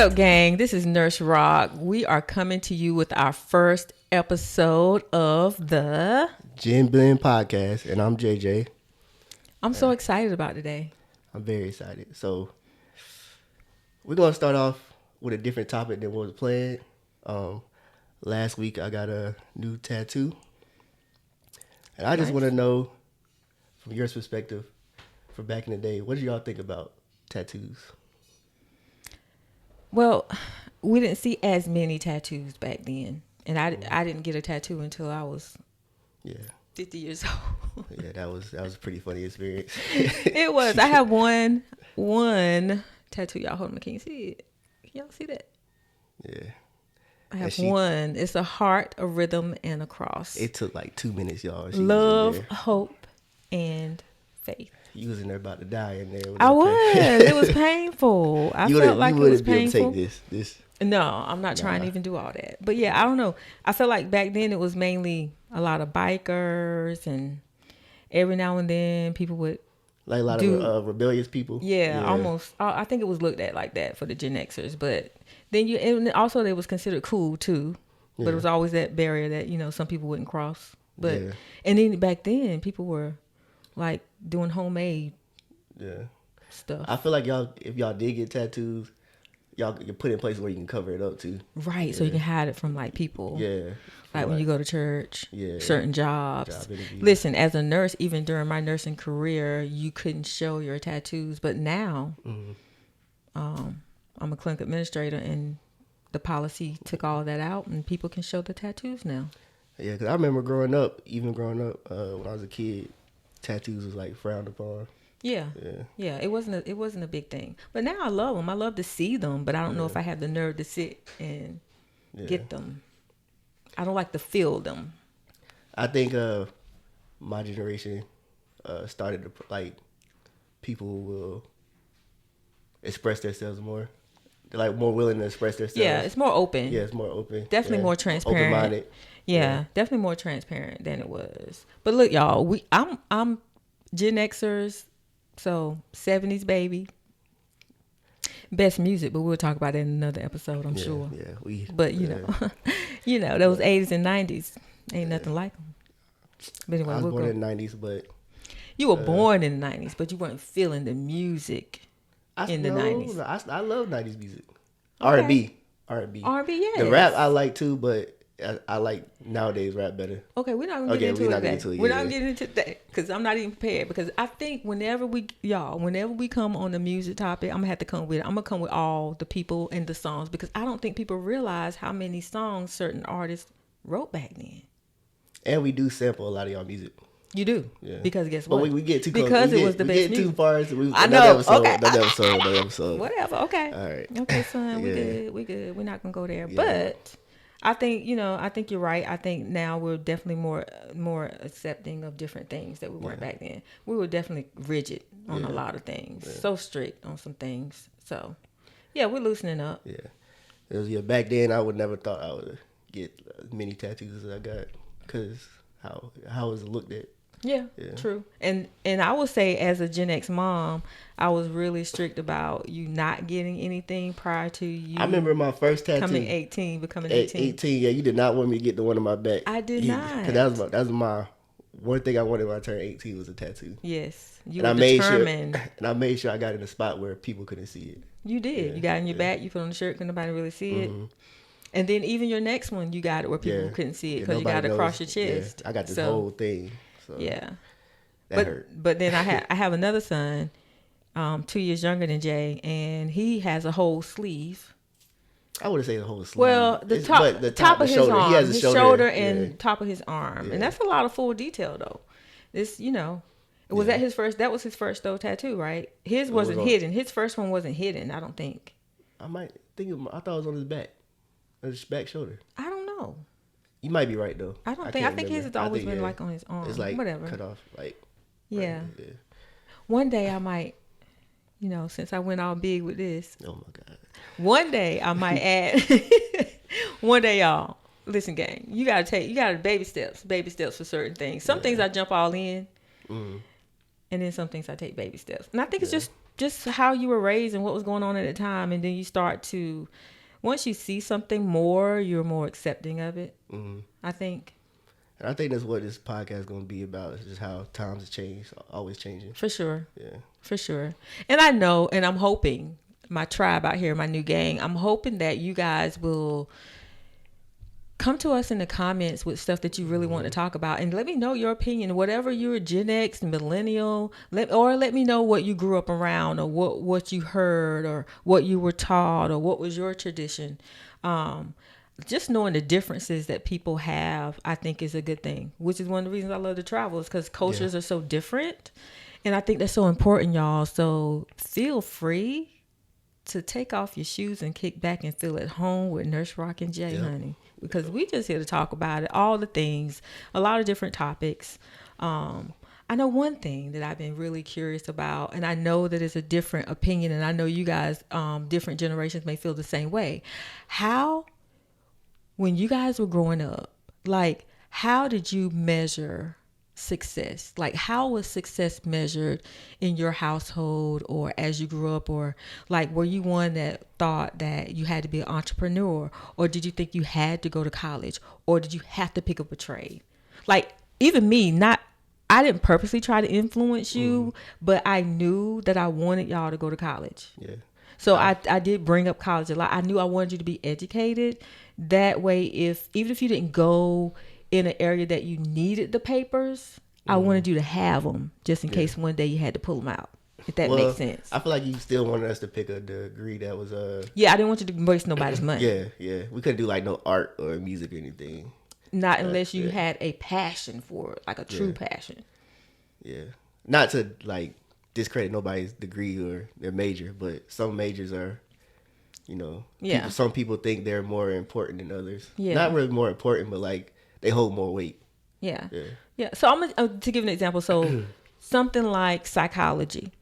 up, gang? This is Nurse Rock. We are coming to you with our first episode of the Gen Blendpodcast, and I'm JJ. I'm so excited about today. I'm very excited. So we're gonna start off with a different topic than what was planned. Last week I got a new tattoo, and I just want to know, from your perspective, from back in the day, what do y'all think about tattoos? Well, we didn't see as many tattoos back then, and I didn't get a tattoo until I was 50 years old. Yeah, that was a pretty funny experience. It was. I have one tattoo. Y'all hold on, can you see it? Can y'all see that? Yeah. I have one. It's a heart, a rhythm, and a cross. It took like 2 minutes, y'all. Love, hope, and faith. You was in there about to die in there. I was. It was painful. I felt like it was painful. You wouldn't be able to take this. No, I'm not trying to even do all that. But yeah, I don't know. I feel like back then it was mainly a lot of bikers, and every now and then people would like a lot of rebellious people. Yeah, almost. I think it was looked at like that for the Gen Xers, but then and also they was considered cool too. But it was always that barrier that some people wouldn't cross. But and then back then people were like doing homemade stuff. I feel like if y'all did get tattoos, y'all can put in places where you can cover it up too. Right, so you can hide it from like people. Yeah. Like when you go to church, certain jobs. Listen, as a nurse, even during my nursing career, you couldn't show your tattoos. But now, I'm a clinic administrator, and the policy took all that out, and people can show the tattoos now. Yeah, because I remember growing up, when I was a kid, tattoos was like frowned upon. Yeah. It wasn't a big thing. But now I love them. I love to see them, but I don't know if I have the nerve to sit and get them. I don't like to feel them. I think my generation started to like people will express themselves more. They're like more willing to express themselves. Yeah, it's more open. Yeah, it's more open. Definitely more transparent. Open-minded. Yeah, definitely more transparent than it was. But look, y'all, I'm Gen Xers, so 70s baby. Best music, but we'll talk about it in another episode, I'm sure. Yeah, but those 80s and 90s ain't nothing like them. But anyway, I was born in the 90s, but you were born in the 90s, but you weren't feeling the music in the 90s. I love 90s music. Okay. R&B, yes. The rap I like too, but I like nowadays rap better. Okay, we're not gonna get into it. We're not getting into that because I'm not even prepared. Because I think whenever we come on the music topic, I'm gonna come with all the people and the songs, because I don't think people realize how many songs certain artists wrote back then. And we do sample a lot of y'all music. You do, because guess what? But we get too close. Because it was the best music. We get too far. I know. Another episode. Whatever. Okay. All right. Okay, son. We good. We're not gonna go there. Yeah. But I think you're right. I think now we're definitely more accepting of different things that we weren't back then. We were definitely rigid on a lot of things. Yeah. So strict on some things. So we're loosening up. Yeah. It was, back then I would never thought I would get as many tattoos as I got, because how it was looked at. Yeah, true. And I would say, as a Gen X mom, I was really strict about you not getting anything prior to you. I remember my first tattoo. Becoming 18. 18, you did not want me to get the one on my back. I did not. Because that was my one thing I wanted when I turned 18 was a tattoo. Yes, you were determined. And I made sure I got in a spot where people couldn't see it. You did. Yeah, you got in your back. You put on the shirt, couldn't nobody really see it. And then even your next one, you got it where people couldn't see it because you got it across your chest. Yeah, I got this whole thing. So that hurt. But then I have another son, 2 years younger than Jay, and he has a whole sleeve. I wouldn't say the whole sleeve. Well, the top of his shoulder. arm, he has a shoulder and top of his arm, and that's a lot of full detail though. This, was that his first? That was his first though tattoo, right? His wasn't hidden. His first one wasn't hidden. I don't think. I thought it was on his back, his back shoulder. I don't know. You might be right though. I think his has always been like on his arm. It's like whatever. Cut off like. Yeah. Right, One day I might, since I went all big with this. Oh my God. One day I might add. One day, y'all, listen, gang. You gotta baby steps for certain things. Some things I jump all in, and then some things I take baby steps. And I think it's just just how you were raised and what was going on at the time, and then you start to, once you see something more, you're more accepting of it. I think. And I think that's what this podcast is going to be about. It's just how times have changed, always changing. For sure. Yeah. For sure. And I know, and I'm hoping, my tribe out here, my new gang, I'm hoping that you guys will come to us in the comments with stuff that you really want to talk about, and let me know your opinion. Whatever you're Gen X, Millennial, let me know what you grew up around, or what you heard, or what you were taught, or what was your tradition. Just knowing the differences that people have, I think, is a good thing, which is one of the reasons I love to travel, is because cultures are so different. And I think that's so important, y'all. So feel free to take off your shoes and kick back and feel at home with Nurse Rock and Jay, honey. Because we just here to talk about it, all the things, a lot of different topics. I know one thing that I've been really curious about, and I know that it's a different opinion, and I know you guys, different generations may feel the same way. How, when you guys were growing up, like, how did you measure success? Like, how was success measured in your household, or as you grew up? Or like, were you one that thought that you had to be an entrepreneur, or did you think you had to go to college, or did you have to pick up a trade? Like, even me, I didn't purposely try to influence you, but I knew that I wanted y'all to go to college. Yeah. So I did bring up college a lot. I knew I wanted you to be educated. That way, even if you didn't go in an area that you needed the papers, I wanted you to have them just in case one day you had to pull them out. If that makes sense. I feel like you still wanted us to pick a degree that was Yeah, I didn't want you to waste nobody's money. Yeah. We couldn't do like no art or music or anything. Not unless you had a passion for it, like a true passion. Yeah. Not to like discredit nobody's degree or their major, but some majors are, some people think they're more important than others. Yeah. Not really more important, but like they hold more weight. Yeah. So I'm gonna, to give an example. So something like psychology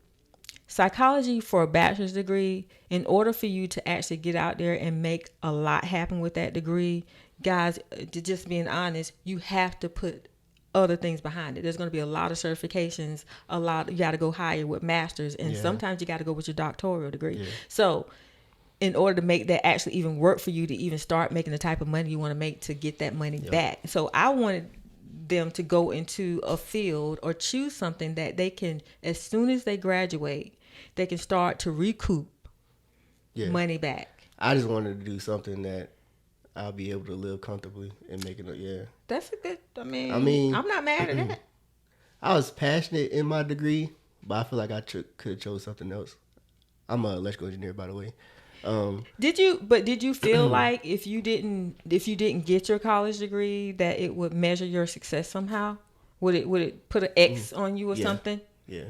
for a bachelor's degree, in order for you to actually get out there and make a lot happen with that degree, guys, just being honest, you have to put other things behind it. There's going to be a lot of certifications, you got to go higher with masters, and sometimes you got to go with your doctoral degree. So in order to make that actually even work for you to even start making the type of money you want to make, to get that money back. So I wanted them to go into a field or choose something that they can, as soon as they graduate, they can start to recoup money back. I just wanted to do something that I'll be able to live comfortably and make it. That's a good. I mean, I'm not mad at that. I was passionate in my degree, but I feel like I could have chose something else. I'm an electrical engineer, by the way. Did you feel like if you didn't get your college degree, that it would measure your success somehow? Would it put an X on you or something? Yeah.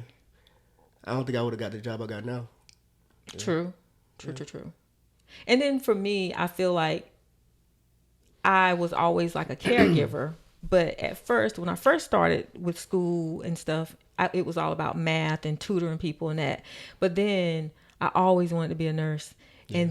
I don't think I would have got the job I got now. Yeah. True. And then for me, I feel like I was always like a caregiver, but at first, when I first started with school and stuff, it was all about math and tutoring people and that. But then I always wanted to be a nurse.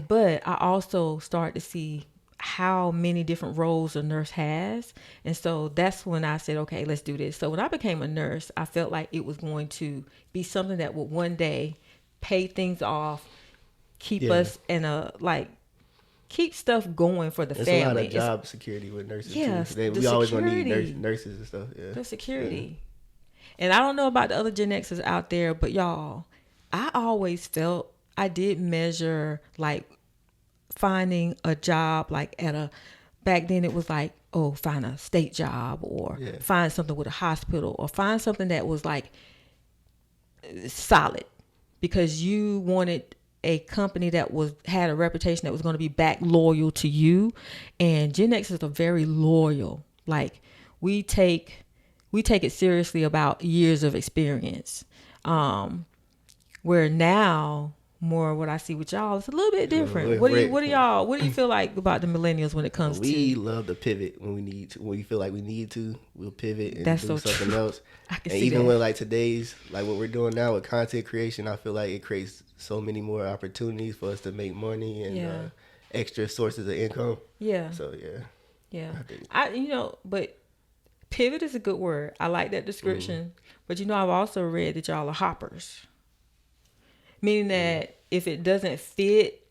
But I also started to see how many different roles a nurse has. And so that's when I said, okay, let's do this. So when I became a nurse, I felt like it was going to be something that would one day pay things off, keep us in a, keep stuff going for the family. It's a lot of job security with nurses too. We always going to need nurses and stuff. Yeah. The security. Yeah. And I don't know about the other Gen Xers out there, but y'all, I always felt I did measure finding a job back then it was find a state job, or find something with a hospital, or find something that was solid, because you wanted a company that had a reputation that was going to be back loyal to you. And Gen Xers are very loyal. We take it seriously about years of experience. Where now, more what I see with y'all, it's a little bit different. What do you feel like about the millennials when it comes to? We love to pivot when we need to. When we feel like we need to, we'll pivot and do something else. I can and see even that. with today's, what we're doing now with content creation, I feel like it creates so many more opportunities for us to make money and extra sources of income. Yeah. So yeah. But pivot is a good word. I like that description. But I've also read that y'all are hoppers. Meaning that if it doesn't fit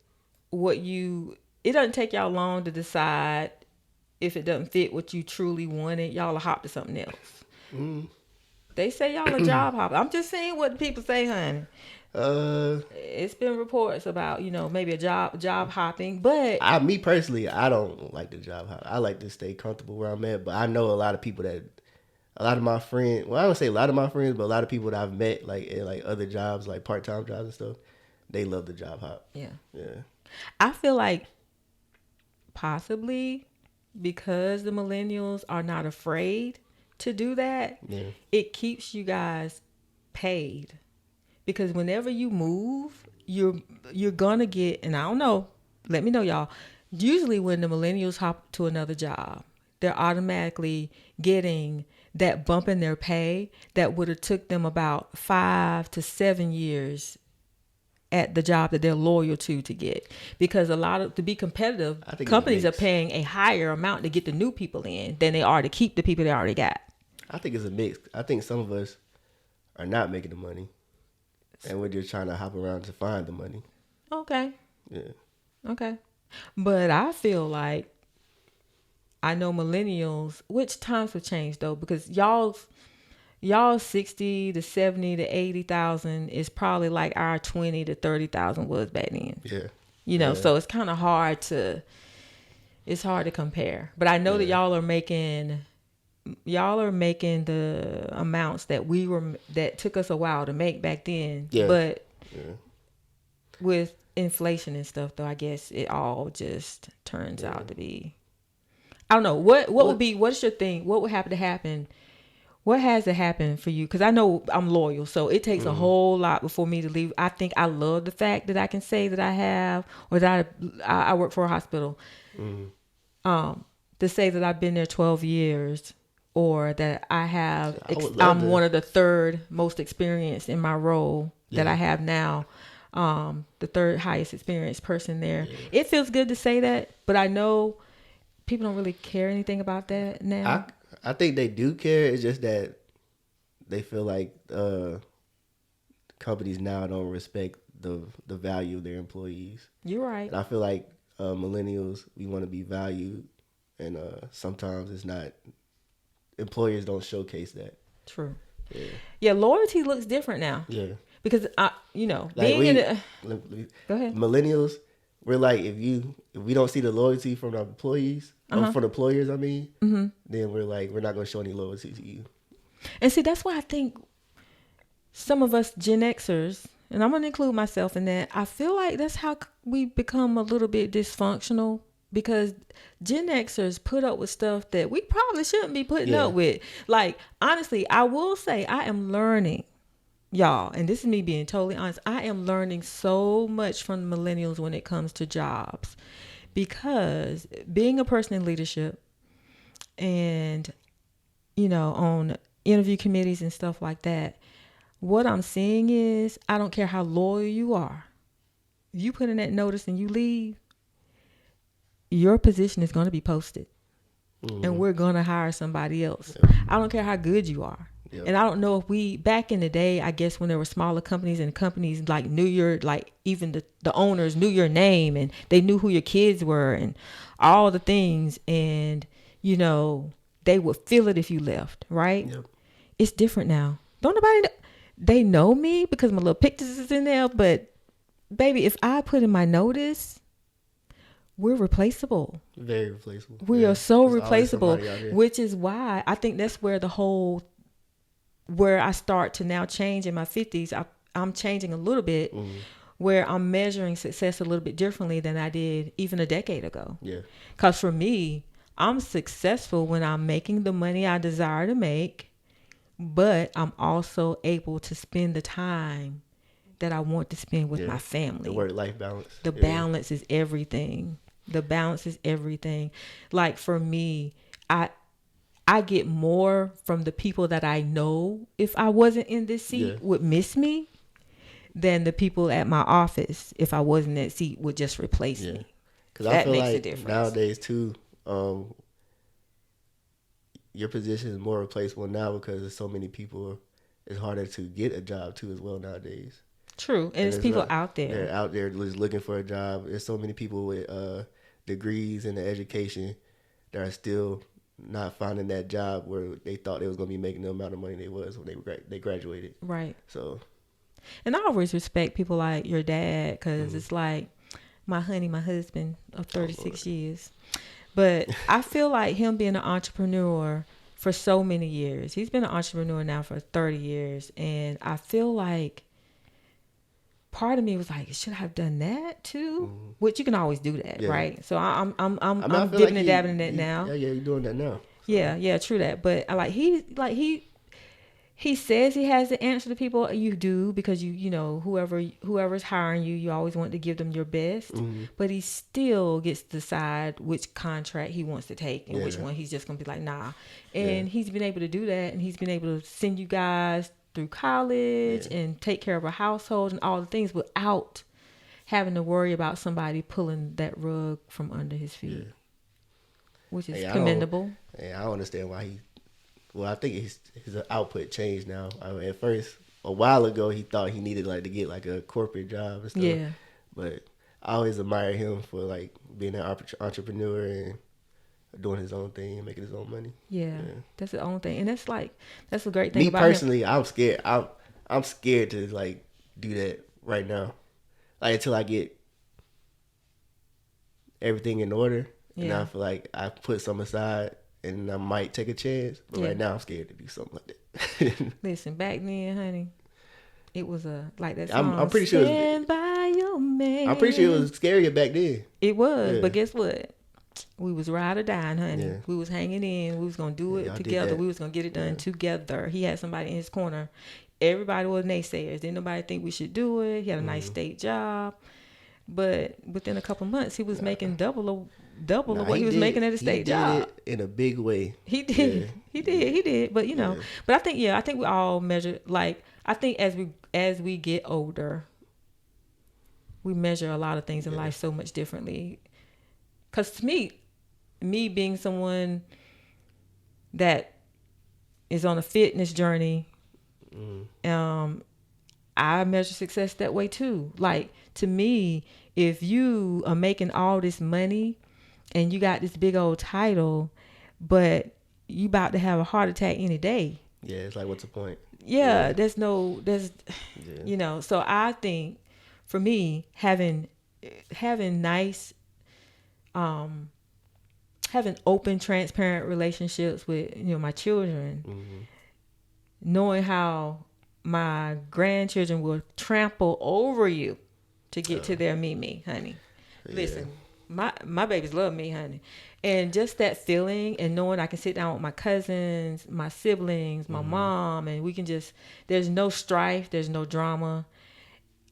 it doesn't take y'all long to decide if it doesn't fit what you truly wanted, y'all will hop to something else. They say y'all a job hopper. I'm just saying what people say, honey. It's been reports about, maybe a job hopping, but me personally, I don't like the job hop. I like to stay comfortable where I'm at, but I know a lot of people a lot of my friends, well, I don't say a lot of my friends, but a lot of people that I've met, like in like other jobs, like part-time jobs and stuff, they love the job hop. Yeah. Yeah. I feel like possibly because the millennials are not afraid to do that, it keeps you guys paid. Because whenever you move, you're gonna get, and I don't know, let me know, y'all. Usually when the millennials hop to another job, they're automatically getting that bump in their pay that would have took them about 5 to 7 years at the job that they're loyal to get. Because to be competitive, companies are paying a higher amount to get the new people in than they are to keep the people they already got. I think it's a mix. I think some of us are not making the money, and we're just trying to hop around to find the money. Okay. Yeah. Okay. But I feel like I know millennials, which times have changed though, because y'all's 60 to 70 to 80,000 is probably like our 20 to 30,000 was back then. Yeah. So it's kind of hard to compare. But I know that y'all are making the amounts that took us a while to make back then. Yeah. But with inflation and stuff though, I guess it all just turns out to be, I don't know. What's your thing? What would have to happen? What has to happen for you? Because I know I'm loyal, so it takes a whole lot before me to leave. I think I love the fact that I can say that I have, or that I work for a hospital. To say that I've been there 12 years, or that I have, I'm one of the third most experienced in my role that I have now. The third highest experienced person there. Yeah. It feels good to say that, but I know people don't really care anything about that now. I think they do care. It's just that they feel like companies now don't respect the value of their employees. You're right. And I feel like millennials, we want to be valued, and sometimes it's not. Employers don't showcase that. True. Yeah, loyalty looks different now. Yeah. Because like being go ahead. Millennials, we're like, if we don't see the loyalty from our employees, from the employers, then we're like, we're not going to show any loyalty to you. And see, that's why I think some of us Gen Xers, and I'm going to include myself in that, I feel like that's how we become a little bit dysfunctional, because Gen Xers put up with stuff that we probably shouldn't be putting up with. Like, honestly, I will say I am learning, y'all, and this is me being totally honest, I am learning so much from the millennials when it comes to jobs, because being a person in leadership and, on interview committees and stuff like that, what I'm seeing is, I don't care how loyal you are. If you put in that notice and you leave, your position is going to be posted, and we're going to hire somebody else. I don't care how good you are. Yep. And I don't know if back in the day, I guess when there were smaller companies and companies like even the owners knew your name and they knew who your kids were and all the things. And, they would feel it if you left, right? Yep. It's different now. Don't nobody know. They know me because my little pictures is in there. But baby, if I put in my notice, we're replaceable. Very replaceable. We are so replaceable, which is why I think that's where where I start to now change in my 50s. I'm changing a little bit, where I'm measuring success a little bit differently than I did even a decade ago. Yeah. Because for me, I'm successful when I'm making the money I desire to make, but I'm also able to spend the time that I want to spend with my family. The work-life balance. The balance is everything. The balance is everything. Like for me, I get more from the people that I know, if I wasn't in this seat, would miss me, than the people at my office, if I wasn't in that seat, would just replace me. Because I feel like nowadays too, your position is more replaceable now because there's so many people. It's harder to get a job too as well nowadays. True, and it's people out there. They're out there just looking for a job. There's so many people with degrees in the education that are still not finding that job where they thought they was gonna be making the amount of money they was when they graduated. Right. So, and I always respect people like your dad because it's like my husband of 36 years. But I feel like him being an entrepreneur for so many years. He's been an entrepreneur now for 30 years, and I feel like part of me was like, should I have done that too? Which you can always do that, right? So I'm dipping and dabbing in that now. Yeah, you're doing that now. So. Yeah, true that. But he says he has the answer to people. You do, because you know whoever's hiring you, you always want to give them your best. But he still gets to decide which contract he wants to take and which one he's just gonna be like, nah. And he's been able to do that, and he's been able to send you guys through college and take care of a household and all the things without having to worry about somebody pulling that rug from under his feet, which is commendable. I don't understand why he. Well, I think his output changed now. At first, a while ago, he thought he needed to get like a corporate job and stuff. Yeah. But I always admire him for like being an entrepreneur and doing his own thing and making his own money. Yeah, that's the only thing, and that's a great thing. Me about personally, him. I'm scared. I'm scared to like do that right now, like until I get everything in order. And I feel like I put some aside, and I might take a chance. But right now, I'm scared to do something like that. Listen, back then, honey, it was like that song. I'm pretty sure. Stand by your man. I'm pretty sure it was scarier back then. It was, but guess what? We was ride or dying, honey. Yeah. We was hanging in. We was gonna do it together. We was gonna get it done together. He had somebody in his corner. Everybody was naysayers. Didn't nobody think we should do it. He had a nice state job, but within a couple months, he was making double of what he was making at a state job. He did it in a big way. He did. He did. But but I think we all measure. Like I think as we get older, we measure a lot of things in life so much differently. Because to me being someone that is on a fitness journey, I measure success that way too. Like to me, if you are making all this money and you got this big old title, but you about to have a heart attack any day. Yeah, it's like, what's the point? Yeah. So I think for me, having nice, having open, transparent relationships with my children, knowing how my grandchildren will trample over you to get to their Mimi, honey. Listen, my babies love me, honey, and just that feeling and knowing I can sit down with my cousins, my siblings, my mom, and we can there's no strife, there's no drama.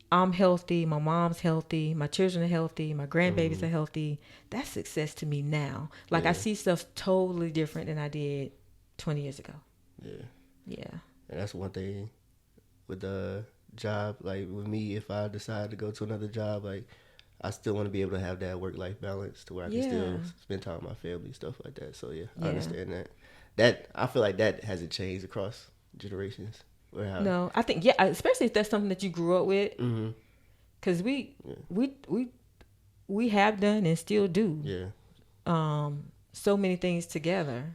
I'm healthy, my mom's healthy, my children are healthy, my grandbabies are healthy. That's success to me now. Like I see stuff totally different than I did 20 years ago. Yeah. And that's one thing with the job. Like with me, if I decide to go to another job, like I still want to be able to have that work-life balance to where I can still spend time with my family, stuff like that. So I understand that. That I feel like that hasn't changed across generations. No, I think especially if that's something that you grew up with, because we have done and still do. So many things together.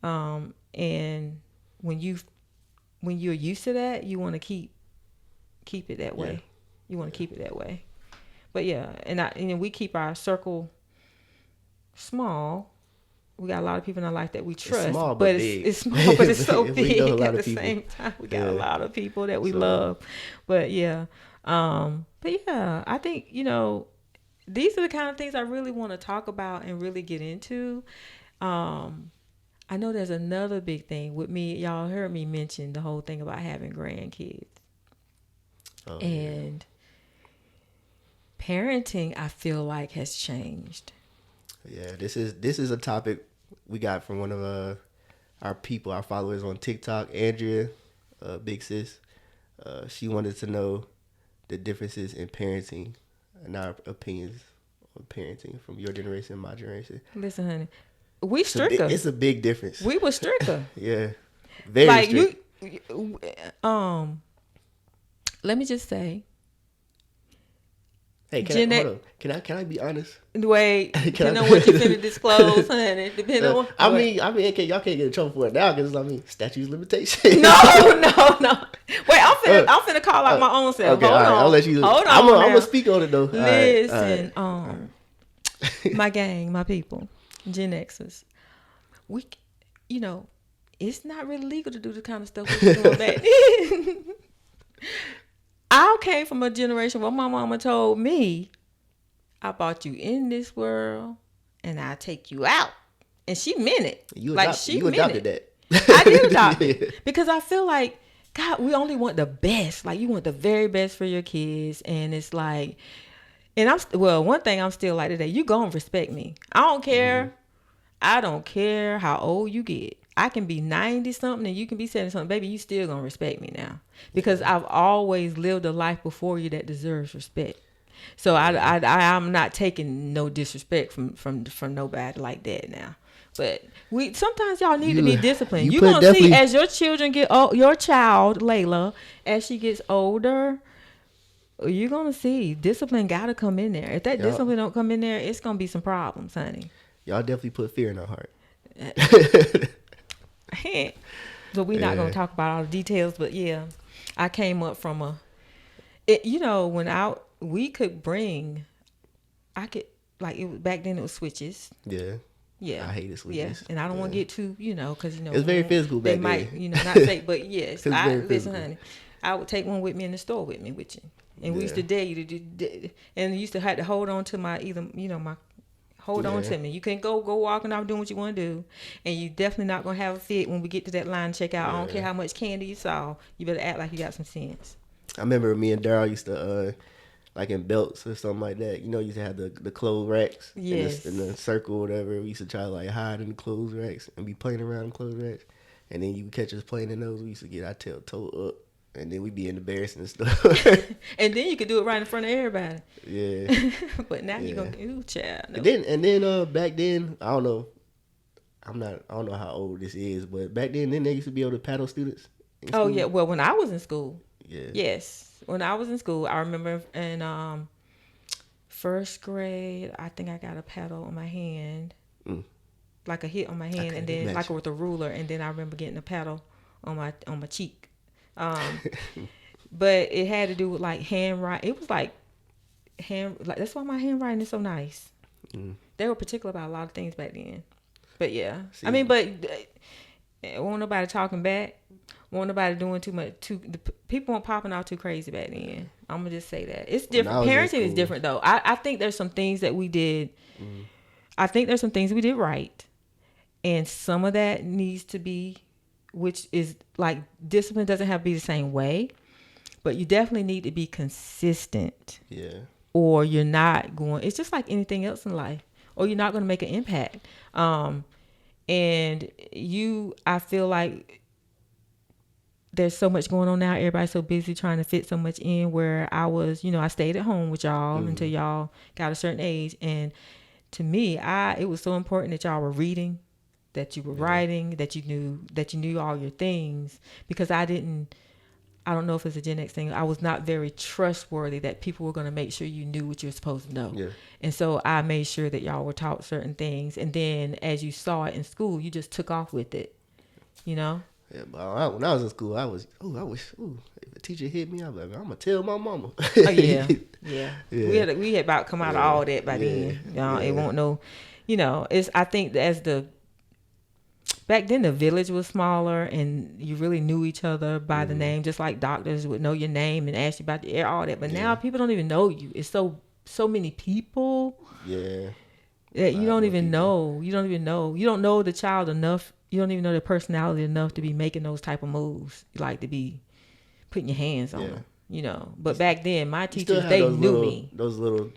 And when you're used to that, you want to keep it that way. You want to keep it that way. But and we keep our circle small. We got a lot of people in our life that we trust. It's small, but it's small, but it's so big at the same time. We got a lot of people that we love. But I think, these are the kind of things I really want to talk about and really get into. I know there's another big thing with me. Y'all heard me mention the whole thing about having grandkids. And parenting, I feel like, has changed. Yeah, this is a topic we got from one of our followers on TikTok, Andrea, big sis. She wanted to know the differences in parenting and our opinions on parenting from your generation and my generation. Listen, honey, we stricter. It's a big difference. We were stricter. Yeah, very strict. let me just say, Hey, Gen X. hold on. Can I be honest? Wait, depending on what you finna disclose, honey. Depending on. I mean, y'all can't get in trouble for it now because statutes limitation. No. Wait, I'm finna call out my own self. Okay, Hold all right, on. I'll let you. Hold on. I'm gonna speak on it though. Listen, all right. my gang, my people, Gen Xers, we, it's not really legal to do the kind of stuff we were doing back then. I came from a generation where my mama told me, I brought you in this world and I'll take you out. And she meant it. You adopted that. I did adopt it. Because I feel like, God, we only want the best. Like, you want the very best for your kids. And it's like, and one thing I'm still like today, you gonna respect me. I don't care. Mm-hmm. I don't care how old you get. I can be 90 something and you can be 70 something. Baby, you still gonna respect me now. Because I've always lived a life before you that deserves respect. So I'm not taking no disrespect from nobody like that now. But sometimes y'all need to be disciplined. You're gonna see as your children get old, your child, Layla, as she gets older, you're gonna see discipline gotta come in there. If that discipline don't come in there, it's gonna be some problems, honey. Y'all definitely put fear in her heart. So we're not gonna talk about all the details, but yeah, I came up from we could bring, back then it was switches. Yeah. Yeah. I hated switches. Yeah. And I don't want to get too, because, it's very physical back then. They might, not say, but yes. Listen, honey, I would take one with me in the store with you. And we used to dare you to do, and you used to have to hold on to hold on to me. You can't go walking off doing what you want to do. And you definitely not going to have a fit when we get to that line checkout. Yeah. I don't care how much candy you saw. You better act like you got some sense. I remember me and Daryl used to, like in belts or something like that. You used to have the clothes racks. Yes. In the circle or whatever. We used to try to hide in the clothes racks and be playing around in clothes racks. And then you would catch us playing in those. We used to get our tail toe up. And then we'd be embarrassing and stuff. And then you could do it right in front of everybody. Yeah. But now you're going to, child. No. And then back then, I don't know. I don't know how old this is, but back then they used to be able to paddle students. Oh, yeah. Well, when I was in school. Yeah. Yes. When I was in school, I remember in first grade, I think I got a paddle on my hand. Like a hit on my hand, and then like with a ruler, and then I remember getting a paddle on my cheek. But it had to do with handwriting. It was that's why my handwriting is so nice. They were particular about a lot of things back then. But yeah, won't nobody talking back. Won't nobody doing too much. People weren't popping out too crazy back then. I'm gonna just say that it's different. Parenting is different though. I think there's some things that we did. I think there's some things we did right, and some of that needs to be, which is discipline doesn't have to be the same way, but you definitely need to be consistent. Yeah. Or you're not going. It's just like anything else in life, or you're not going to make an impact. And I feel like there's so much going on now. Everybody's so busy trying to fit so much in, where I was, I stayed at home with y'all until y'all got a certain age. And to me, it was so important that y'all were reading, that you were writing, that you knew all your things, because I don't know if it's a Gen X thing. I was not very trustworthy that people were going to make sure you knew what you were supposed to know. Yeah. And so I made sure that y'all were taught certain things. And then as you saw it in school, you just took off with it, Yeah, but when I was in school, I wish, if a teacher hit me, I'm like, I'm going to tell my mama. Oh, yeah. We had about come out of all that by then. It won't know, I think back then the village was smaller and you really knew each other by the name, just like doctors would know your name and ask you about all that. But now people don't even know you. It's so many people. Yeah. That you don't even know. You don't know the child enough. You don't even know their personality enough to be making those type of moves. You like to be putting your hands on them, But back then, my teachers, they knew me. Those little,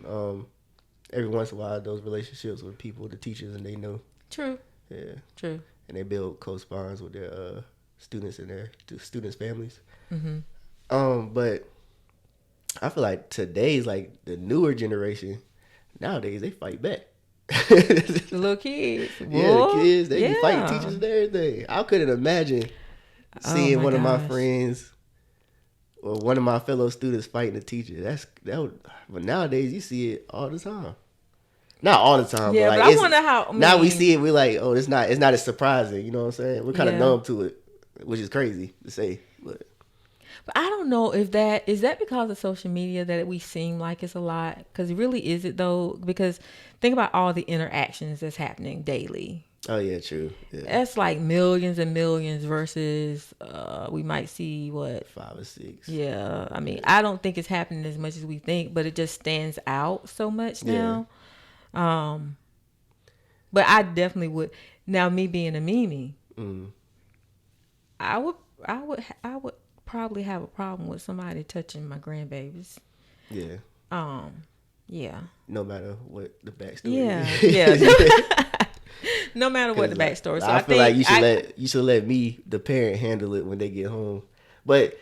every once in a while, those relationships with people, the teachers, and they know. True. Yeah. True. And they build close bonds with their students and their students' families. Mm-hmm. But I feel like today's the newer generation. Nowadays, they fight back. The little kids. The kids, they be fighting teachers and everything. I couldn't imagine seeing one of my friends one of my fellow students fighting a teacher. But nowadays you see it all the time. Not all the time, Yeah, but but I wonder how. Now we see it. We're like, oh, it's not as surprising. You know what I'm saying? We're kind of Yeah. numb to it, which is crazy to say. But I don't know if that is because of social media that we seem like it's a lot. Because really, is it though? Because think about all the interactions that's happening daily. oh yeah, true. Yeah. That's like millions and millions versus we might see what 5 or 6. Yeah, I mean, I don't think it's happening as much as we think, but it just stands out so much now. But I definitely would. Now, me being a Mimi, I would probably have a problem with somebody touching my grandbabies. Yeah. Yeah. No matter what the backstory. Yeah. is. Yeah. No matter what the backstory. So I feel like you should let me, the parent, handle it when they get home. But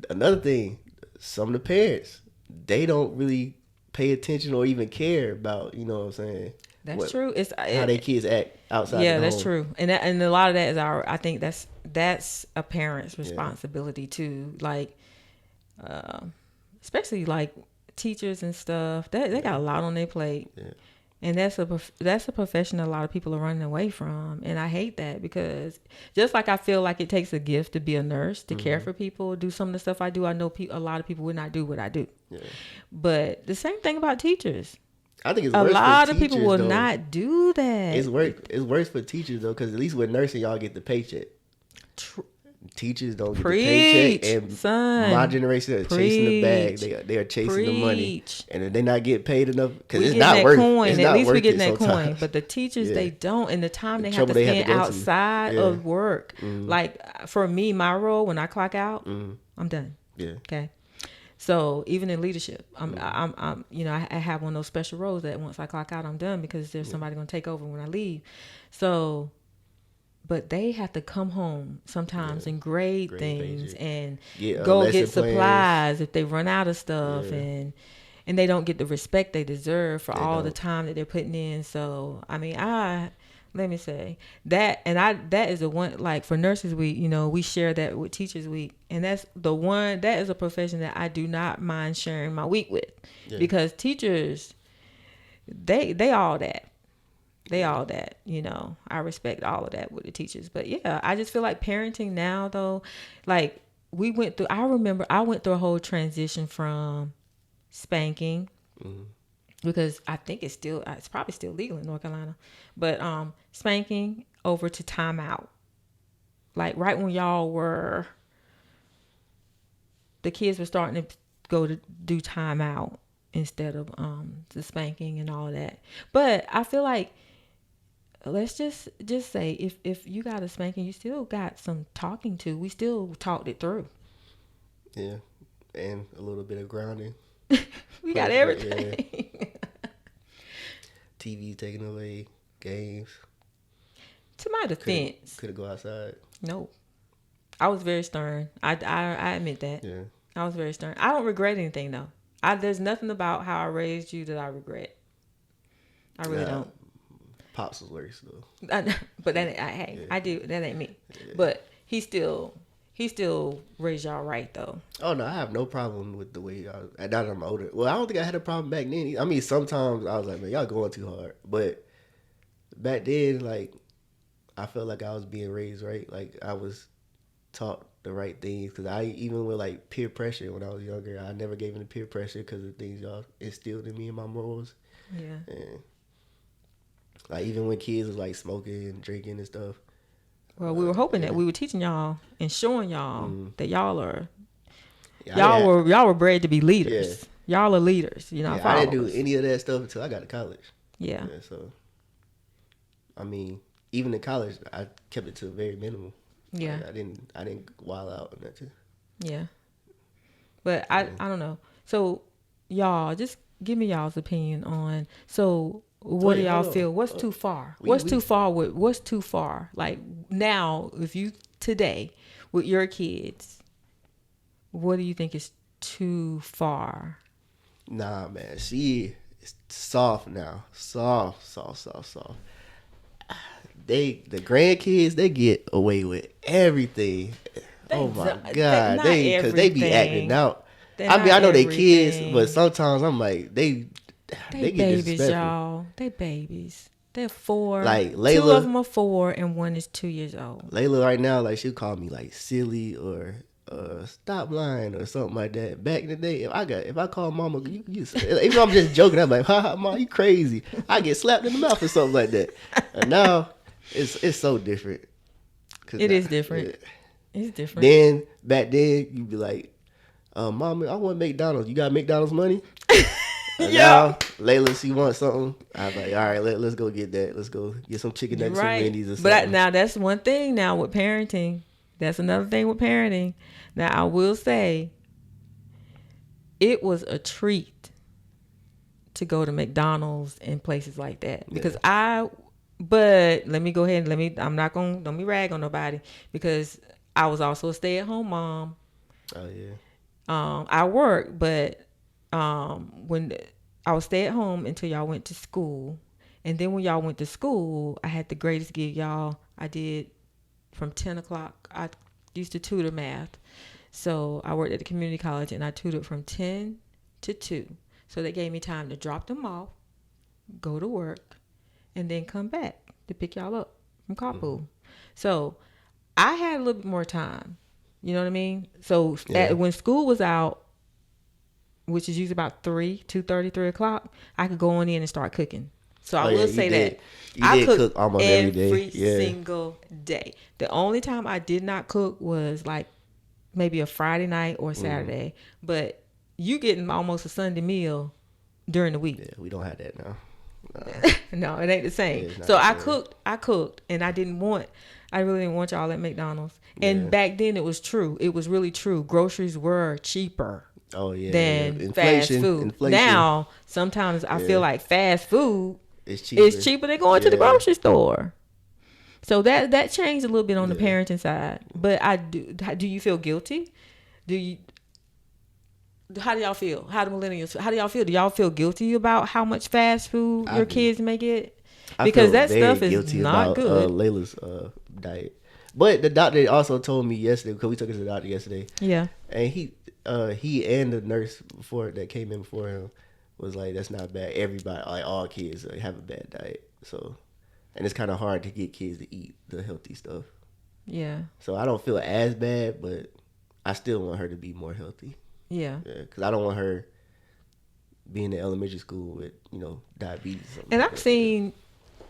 another thing, some of the parents, they don't really pay attention or even care about, you know what I'm saying? That's true. It's how their kids act outside. Yeah, the that's home. true. And a lot of that is I think that's a parent's responsibility too. Like, especially like teachers and stuff. They got a lot on their plate. Yeah. And that's a profession that a lot of people are running away from. And I hate that because just like I feel like it takes a gift to be a nurse, to care for people, do some of the stuff I do. I know a lot of people would not do what I do. Yeah. But the same thing about teachers. I think it's a worse lot for of people will though. not do that. It's worse for teachers though, because at least with nursing, y'all get the paycheck. Teachers don't get the paycheck, and son. My generation are chasing the bag. They are chasing the money, and if they not get paid enough, because it's not worth. Coin. It's At not least worth we getting that sometimes. coin, but the teachers they don't, and the time they have to they spend outside of work. Mm-hmm. Like for me, my role when I clock out, I'm done. Yeah. Okay. So even in leadership, I'm I have one of those special roles that once I clock out, I'm done because there's somebody going to take over when I leave. So, but they have to come home sometimes and grade things and go get supplies if they run out of stuff and they don't get the respect they deserve for all the time that they're putting in. So, I mean, let me say that, and that is the one, like for Nurses Week, we share that with Teachers Week, and that's the one, that is a profession that I do not mind sharing my week with, because teachers, they all that. They all that, I respect all of that with the teachers. But yeah, I just feel like parenting now though, like I remember I went through a whole transition from spanking, because I think it's probably still legal in North Carolina, but spanking over to timeout. Like right when the kids were starting to go to do timeout instead of the spanking and all of that. But I feel like, let's just say if you got a spanking, you still got some talking to. We still talked it through. Yeah, and a little bit of grounding. We got everything. Yeah. TV taken away, games. To my defense, Couldn't go outside. Nope. I was very stern. I admit that. Yeah. I was very stern. I don't regret anything though. There's nothing about how I raised you that I regret. I really don't. Pops was worse though. But I do. That ain't me. Yeah. But he still raised y'all right though. Oh no, I have no problem with the way y'all. Now that I'm older, well, I don't think I had a problem back then. I mean, sometimes I was like, man, y'all going too hard. But back then, like, I felt like I was being raised right. Like I was taught the right things, because I even with like peer pressure when I was younger, I never gave in to peer pressure because of the things y'all instilled in me and my morals. Yeah. And like even when kids was like smoking and drinking and stuff. Well, we were hoping that we were teaching y'all and showing y'all that y'all were bred to be leaders. Yeah. Y'all are leaders, I didn't do any of that stuff until I got to college. Yeah. So, I mean, even in college, I kept it to a very minimal. Yeah. Like, I didn't wild out on that too. Yeah. But I don't know. So y'all, just give me y'all's opinion on. So what do y'all feel? What's too far? What's too far? Like now, if you today with your kids, what do you think is too far? Nah, man. She is soft now. Soft. The grandkids, they get away with everything. Oh my not God, because they be acting everything. out. They're I mean, not I know they kids, everything. but sometimes I'm like, they They get babies, disrespectful. y'all. They babies. They're 4. Like 2 of Layla, them are 4, and 1 is 2 years old. Layla right now, like she'll call me like silly or stop lying or something like that. Back in the day, if I call mama, you even though I'm just joking, I'm like, ha, mom, you crazy. I get slapped in the mouth or something like that. And now it's so different. It is different. It's different. Then back then you'd be like, mama, I want McDonald's. You got McDonald's money? And now Layla, she wants something. I'm like, all right, let's go get that. Let's go get some chicken nuggets and Wendy's or something. But now that's one thing now with parenting. That's another thing with parenting. Now I will say, it was a treat to go to McDonald's and places like that because But let me go ahead and don't me rag on nobody because I was also a stay-at-home mom. Oh yeah. I worked, but when I was stay at home until y'all went to school, and then when y'all went to school, I had the greatest gig, y'all. I did from 10 o'clock. I used to tutor math, so I worked at the community college, and I tutored from 10 to 2. So they gave me time to drop them off, go to work, and then come back to pick y'all up from carpool. Mm-hmm. So I had a little bit more time. You know what I mean? So when school was out, which is usually about 2:30, 3 o'clock, I could go on in and start cooking. So I will say that I cook almost every single day. The only time I did not cook was like maybe a Friday night or Saturday. But you getting almost a Sunday meal during the week. Yeah, we don't have that now. No, it ain't the same. So I cooked, and I really didn't want y'all at McDonald's. And back then it was true. It was really true. Groceries were cheaper. Oh yeah. Than fast food. Inflation. Now, sometimes I feel like fast food is cheaper than going to the grocery store. So that changed a little bit on the parenting side. But do you feel guilty? How do y'all feel? How do millennials? How do y'all feel? Do y'all feel guilty about how much fast food your kids may get? Because that stuff is not good. Layla's diet. But the doctor also told me yesterday, because we took her to the doctor yesterday. Yeah. And he and the nurse that came in before him was like, that's not bad. Everybody, like all kids, have a bad diet. So, and it's kind of hard to get kids to eat the healthy stuff. Yeah. So I don't feel as bad, but I still want her to be more healthy. Yeah. Because I don't want her being in elementary school with, diabetes. And I've seen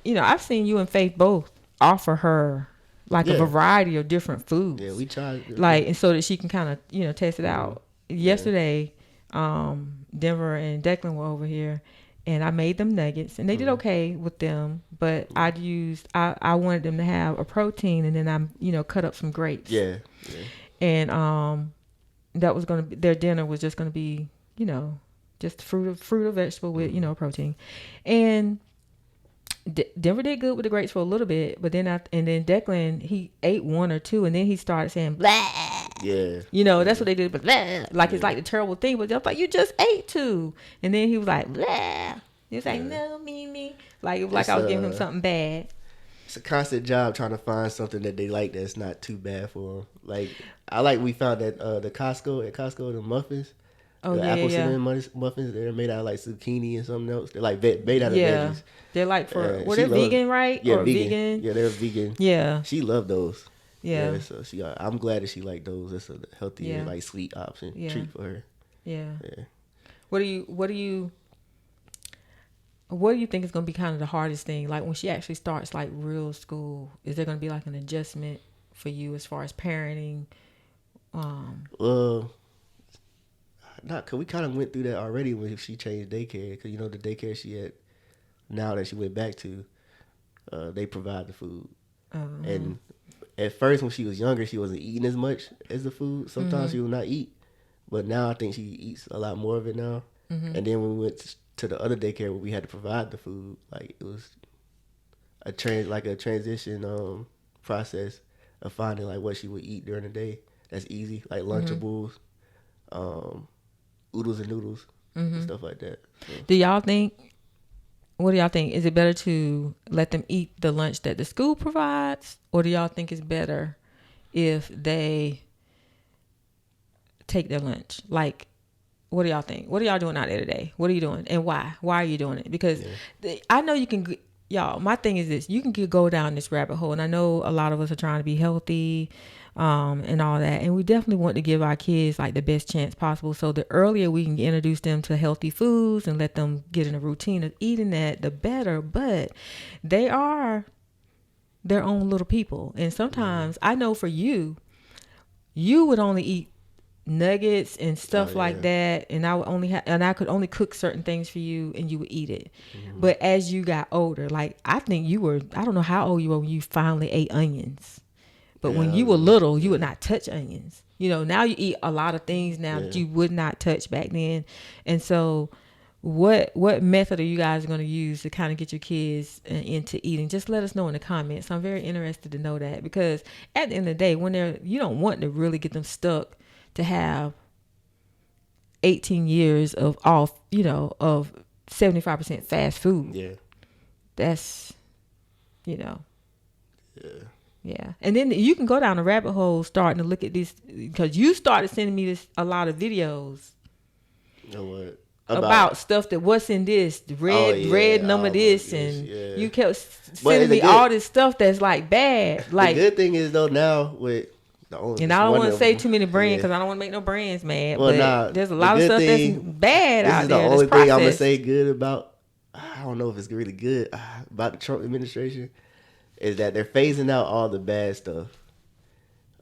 you and Faith both offer her like a variety of different foods. Yeah, we tried. And so that she can kind of, test it out. Yesterday, Denver and Declan were over here, and I made them nuggets, and they did okay with them. But I wanted them to have a protein, and then I cut up some grapes. Yeah. And that was gonna be their dinner was just gonna be just fruit or vegetable with protein, and Denver did good with the grapes for a little bit, but then then Declan, he ate 1 or 2, and then he started saying blah. Yeah. That's what they did, but blah. Like it's like the terrible thing, but I was like, you just ate 2, and then he was like blah. He was like, no, me. Like it was like I was giving him something bad. It's a constant job trying to find something that they like that's not too bad for them. Like we found that at Costco, the muffins. Oh, the apple cinnamon muffins, they're made out of like zucchini and something else. They're like made out of veggies. They're like they're vegan, right? Yeah, or vegan. Yeah, they're vegan. Yeah. She loved those. Yeah. So I'm glad that she liked those. It's a healthy, like sweet option treat for her. Yeah. What do you think is going to be kind of the hardest thing? Like when she actually starts like real school, is there going to be like an adjustment for you as far as parenting? Not because we kind of went through that already when she changed daycare. Because the daycare she had now that she went back to, they provide the food. And at first when she was younger, she wasn't eating as much as the food. Sometimes she would not eat, but now I think she eats a lot more of it now. And then when we went to the other daycare where we had to provide the food, like it was a transition process of finding like what she would eat during the day. That's easy, like Lunchables. Oodles and noodles and stuff like that. So. What do y'all think? Is it better to let them eat the lunch that the school provides, or do y'all think it's better if they take their lunch? Like, what do y'all think? What are y'all doing out there today? What are you doing, and why? Why are you doing it? Because I know you can. Y'all, my thing is this: you can go down this rabbit hole, and I know a lot of us are trying to be healthy, and all that, and we definitely want to give our kids like the best chance possible. So the earlier we can introduce them to healthy foods and let them get in a routine of eating that, the better. But they are their own little people, and sometimes I know for you would only eat nuggets and stuff like that, and I would only and I could only cook certain things for you, and you would eat it. But as you got older, like I think I don't know how old you were when you finally ate onions, but when you were little, you would not touch onions. Now you eat a lot of things now that you would not touch back then. And so what method are you guys going to use to kind of get your kids into eating? Just let us know in the comments. I'm very interested to know that, because at the end of the day, when you don't want to really get them stuck to have 18 years of of 75% fast food. Yeah. That's, Yeah. And then you can go down a rabbit hole starting to look at this, because you started sending me a lot of videos. You know what? About stuff that what's in this red number this, and you kept sending me all this stuff that's like bad. Like, the good thing is though, now with and I don't want to say too many brands, because I don't want to make no brands mad. Well, but there's a lot of stuff that's bad out there. This is the only thing I'm gonna say good about. I don't know if it's really good about the Trump administration, is that they're phasing out all the bad stuff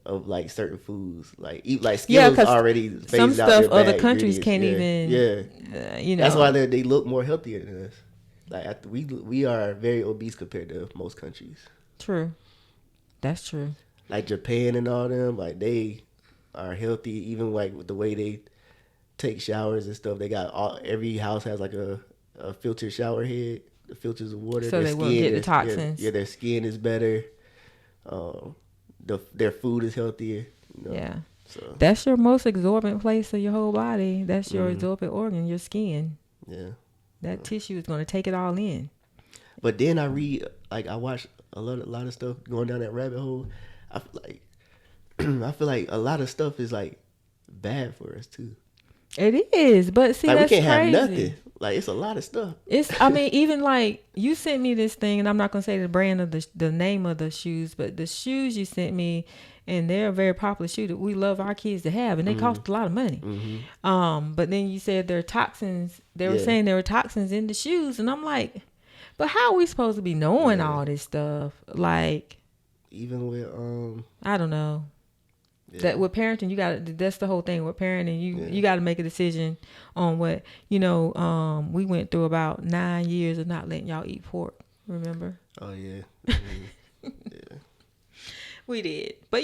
of like certain foods, like Skittles already phased some out stuff their other bad countries can't ingredients. even. That's why they look more healthier than us. Like we are very obese compared to most countries. True, that's true. Like Japan and all them, like they are healthy, even like with the way they take showers and stuff. They got every house has like a filtered shower head, the filters of water, so they won't get the toxins. Their skin is better. Their food is healthier. Yeah, so that's your most absorbent place of your whole body. That's your absorbent organ, your skin. Yeah, that tissue is going to take it all in. But then I watch a lot of stuff going down that rabbit hole. I feel like a lot of stuff is like bad for us too. It is, but see, like, that's we can't crazy. have nothing. Like, it's a lot of stuff. Even like you sent me this thing, and I'm not gonna say the brand of the name of the shoes, but the shoes you sent me, and they're a very popular shoe that we love our kids to have, and they cost a lot of money. But then you said there are toxins. They were saying there were toxins in the shoes, and I'm like, but how are we supposed to be knowing all this stuff? Like, even with I don't know. That with parenting, that's the whole thing with parenting. You got to make a decision on what, we went through about 9 years of not letting y'all eat pork. Remember? Oh yeah. We did. But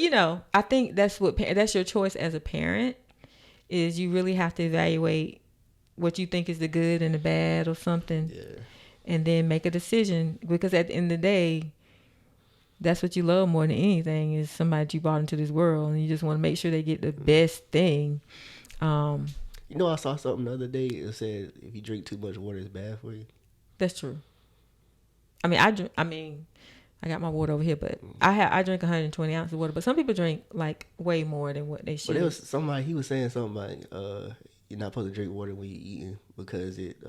I think that's your choice as a parent, is you really have to evaluate what you think is the good and the bad or something. Yeah. And then make a decision, because at the end of the day, that's what you love more than anything, is somebody that you brought into this world, and you just want to make sure they get the best thing. I saw something the other day. It said if you drink too much water, it's bad for you. That's true. I got my water over here, but I drink 120 ounces of water. But some people drink like way more than what they should. But it was somebody, he was saying something like you're not supposed to drink water when you're eating, because it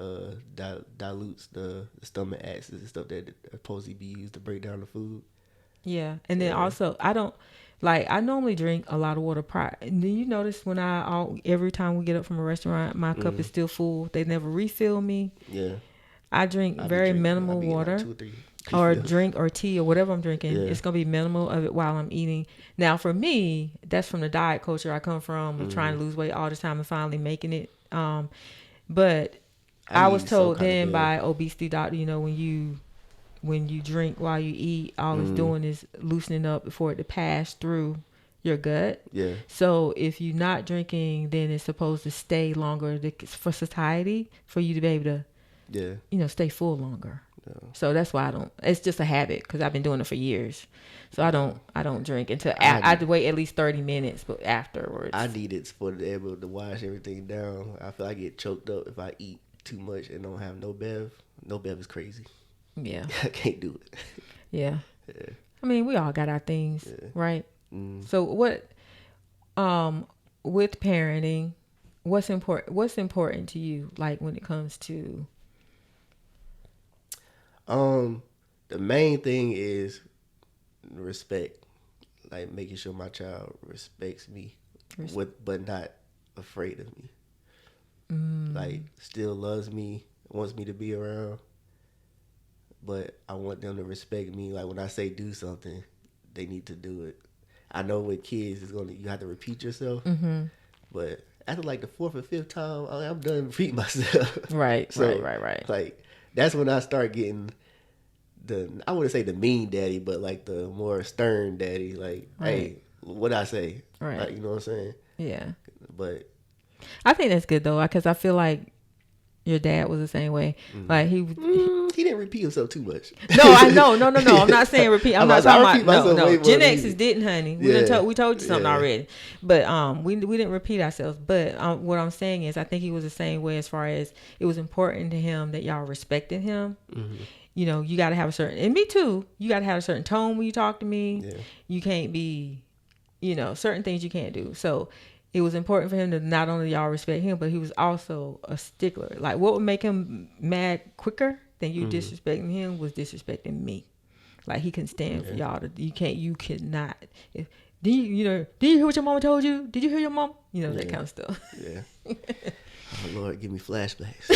dilutes the stomach acids and stuff that are supposed to be used to break down the food. Yeah, and then also I normally drink a lot of water prior. And then you notice when every time we get up from a restaurant, my cup is still full. They never refill me. Yeah, I drink very minimal water, like 2 or 3 or drink or tea or whatever I'm drinking. It's gonna be minimal of it while I'm eating. Now for me, that's from the diet culture I come from, of trying to lose weight all the time and finally making it. But I was told then by obesity doctor, when you drink while you eat, all it's doing is loosening up for it to pass through your gut. Yeah. So if you're not drinking, then it's supposed to stay longer for satiety, for you to be able to, stay full longer. Yeah. So that's why I don't. It's just a habit, because I've been doing it for years. So I don't drink until I have to wait at least 30 minutes, but afterwards. I need it for to be able to wash everything down. I feel like I get choked up if I eat too much and don't have no bev. No bev is crazy. Yeah. I can't do it. Yeah. I mean, we all got our things, right? So what with parenting, what's important to you, like when it comes to the main thing is respect. Like making sure my child respects me, but not afraid of me. Like still loves me, wants me to be around, but I want them to respect me. Like when I say do something, they need to do it. I know with kids, you have to repeat yourself, but after like the fourth or fifth time, I'm done repeating myself. Right, So, right. Like that's when I start getting I wouldn't say the mean daddy, but like the more stern daddy. Like, hey, what I say, right? Like, you know what I'm saying? Yeah. But I think that's good though, because I feel like your dad was the same way. Like he didn't repeat himself too much. No, I know. No. I'm not saying repeat. I'm not talking about no. Gen X's didn't, honey. We told you something already. But we didn't repeat ourselves. But what I'm saying is, I think he was the same way as far as it was important to him that y'all respected him. You know, you got to have a certain, and me too. You got to have a certain tone when you talk to me. Yeah. You can't be, certain things you can't do. So it was important for him to not only y'all respect him, but he was also a stickler. Like what would make him mad quicker than you disrespecting him was disrespecting me. Like he couldn't stand for y'all to. You cannot. Did you hear what your mama told you? Did you hear your mom? That kind of stuff. Yeah. Oh Lord, give me flashbacks.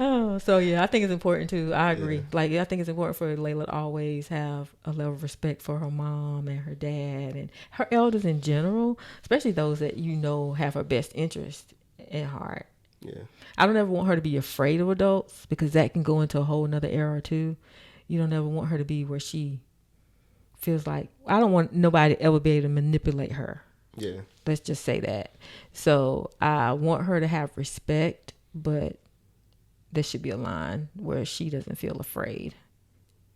Oh, so yeah, I think it's important too. I agree. Like I think it's important for Layla to always have a level of respect for her mom and her dad and her elders in general, especially those that have her best interest at heart. Yeah. I don't ever want her to be afraid of adults because that can go into a whole nother era too. You don't ever want her to be where she feels like, I don't want nobody to ever be able to manipulate her. Yeah. Let's just say that. So I want her to have respect, but there should be a line where she doesn't feel afraid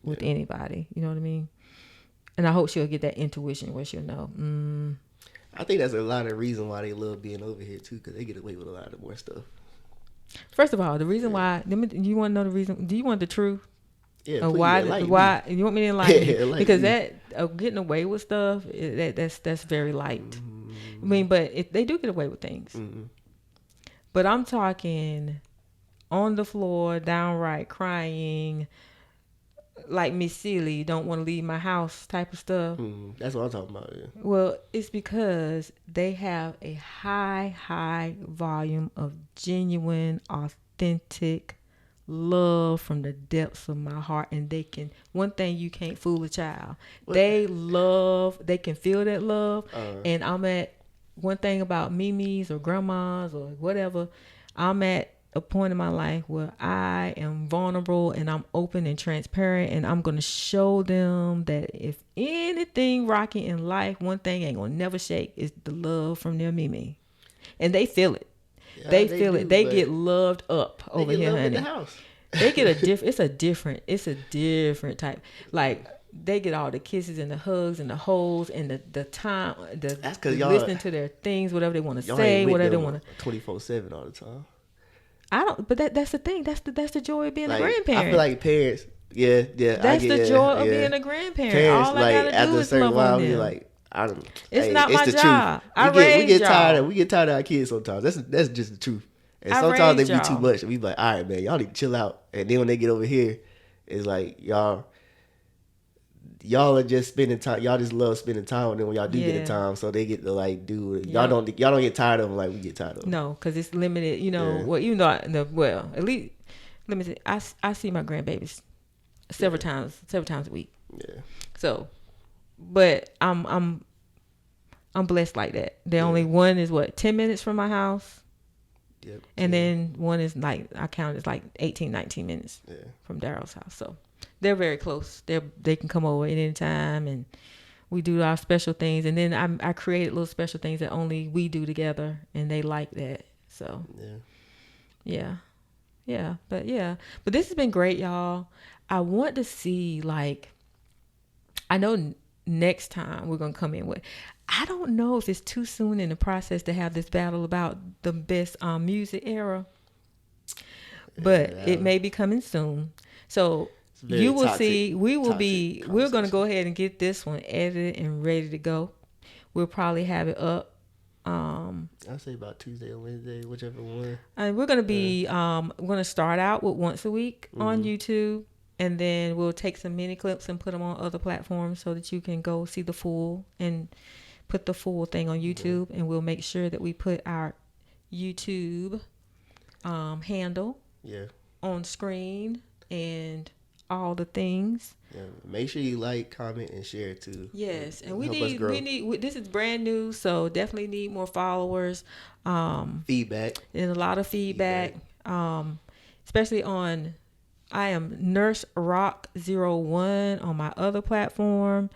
with anybody. You know what I mean? And I hope she'll get that intuition where she'll know. I think that's a lot of reason why they love being over here too, because they get away with a lot of more stuff. First of all, the reason why, you want to know the reason? Do you want the truth? Yeah, please, why you want me to enlighten you? Because that getting away with stuff, that's very light. I mean, but they do get away with things. But I'm talking on the floor, downright crying, like Miss Seeley, don't want to leave my house type of stuff. That's what I'm talking about. Yeah. Well, it's because they have a high volume of genuine, authentic love from the depths of my heart, and one thing you can't fool a child. They can feel that love. And I'm at one thing about Mimi's or grandmas or whatever, I'm at a point in my life where I am vulnerable and I'm open and transparent, and I'm going to show them that if anything rocky in life, one thing ain't going to never shake is the love from their Mimi. And they feel it. Yeah, they feel it. They get loved up over here, honey. The house. They get it's a different type. Like they get all the kisses and the hugs and the holds and the time, that's because y'all listening to their things, whatever they want to say, whatever they want to 24/7 all the time. I don't, but that's the thing. That's the joy of being a grandparent. I feel like parents, yeah. That's the joy of being a grandparent. Parents, all I gotta do is love on them. Like, it's not my job. We get tired of our kids sometimes. That's just the truth. And sometimes they be too much. And we be like, all right, man, y'all need to chill out. And then when they get over here, it's like y'all are just spending time. Y'all just love spending time with them when y'all do get the time. So they get to like do it. Y'all don't get tired of them like we get tired of them. No, because it's limited. Well, even though at least let me say, I see my grandbabies several times a week. Yeah. So, but I'm blessed like that. The only one is 10 minutes from my house. Yep. And then one is like, I count it's like 18, 19 minutes from Daryl's house. So they're very close. They can come over at any time, and we do our special things. And then I created little special things that only we do together, and they like that. So yeah. But this has been great, y'all. I want to see, like, I know next time we're gonna come in with, I don't know if it's too soon in the process to have this battle about the best music era, but it may be coming soon. So you will see, we're going to go ahead and get this one edited and ready to go. we'll probably have it up. I'll say about Tuesday or Wednesday, whichever one. And we're gonna be we're gonna start out with once a week on YouTube, and then we'll take some mini clips and put them on other platforms so that you can go see the full and put the full thing on YouTube. And we'll make sure that we put our YouTube handle on screen and all the things. Yeah, make sure you like, comment, and share too. Yes, and we need this is brand new, so definitely need more followers. Feedback. And a lot of feedback. Especially on, I am Nurse Rock 01 on my other platform.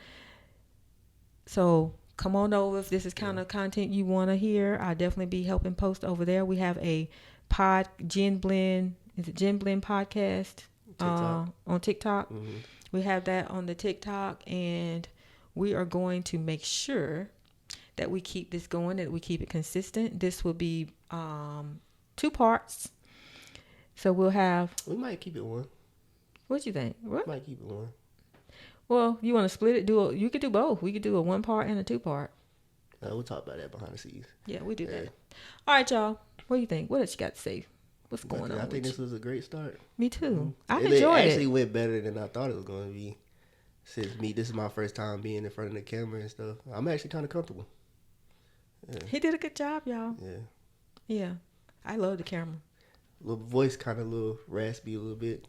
So come on over if this is kind of content you want to hear. I'll definitely be helping post over there. We have a Gen Blendpodcast on TikTok. We have that on the TikTok, and we are going to make sure that we keep this going, that we keep it consistent. This will be 2 parts. So we'll have... We might keep it 1. What you think? What? Might keep it 1. Well, you want to split it? You could do both. We could do a 1 part and a 2 part. We'll talk about that behind the scenes. Yeah, we do that. All right, y'all. What do you think? What else you got to say? What's going on? I think this was a great start. Me too. I enjoyed it. It actually went better than I thought it was going to be. Since this is my first time being in front of the camera and stuff. I'm actually kind of comfortable. Yeah. He did a good job, y'all. Yeah. Yeah. I love the camera. Little voice kind of a little raspy a little bit.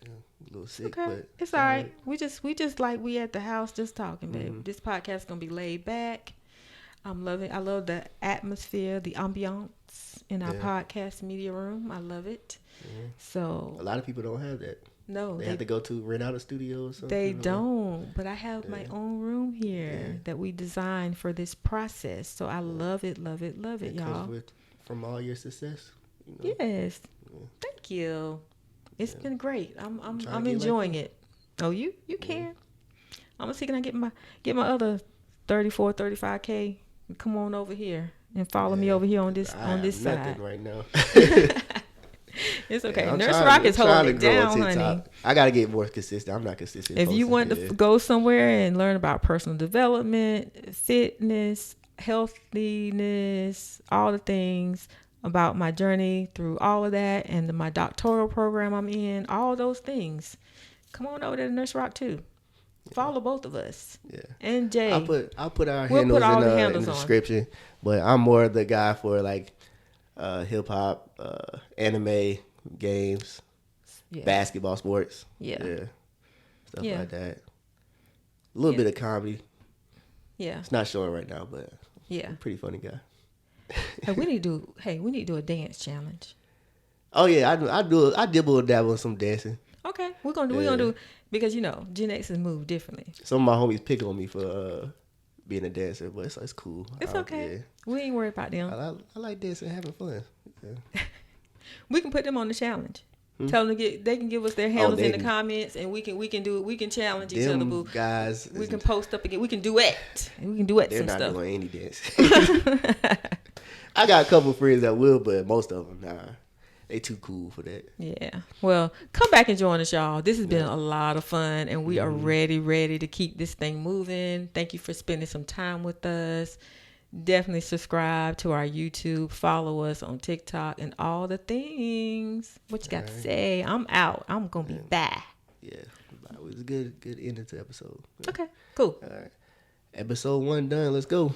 A little sick, okay. But it's all right. We just like we at the house just talking, babe. This podcast is going to be laid back. I love the atmosphere, the ambiance in our podcast media room. I love it. Yeah. So a lot of people don't have that. No, they have to go to rent out a studio or something. They don't, but I have my own room here that we designed for this process. So I love it, love it, love it, y'all. From all your success. Yes, thank you. It's been great. I'm enjoying it. Oh, you can. I'm gonna see can I get my other 35K. Come on over here and follow me over here on this side. Nothing right now. It's okay. Nurse Rock is holding it down, honey. I gotta get more consistent. I'm not consistent. If you want to go somewhere and learn about personal development, fitness, healthiness, all the things about my journey through all of that, and my doctoral program I'm in, all those things, come on over to Nurse Rock too. Follow both of us. Yeah. And Jay. I'll put our handles in the description. But I'm more the guy for like hip hop, anime, games, basketball, sports. Yeah. Stuff like that. A little bit of comedy. Yeah. It's not showing right now, but I'm a pretty funny guy. Hey, we need to do a dance challenge. Oh yeah, I dibble and dabble in some dancing. Okay. We're gonna do because Gen X has moved differently. Some of my homies pick on me for being a dancer, but it's cool. It's okay. Yeah. We ain't worried about them. I like dancing and having fun. Yeah. We can put them on the challenge. Tell them they can give us their handles in the comments, and we can challenge each other. Boo. Guys, we can post up again. We can duet. And we can duet some stuff. They're not doing any dance. I got a couple friends that will, but most of them, nah. They too cool for that. Yeah. Well, come back and join us, y'all. This has been a lot of fun, and we are ready to keep this thing moving. Thank you for spending some time with us. Definitely subscribe to our YouTube. Follow us on TikTok and all the things. What you got to say? I'm out. I'm going to be back. Yeah. It was a good ending to episode. Okay. Cool. All right. Episode 1 done. Let's go.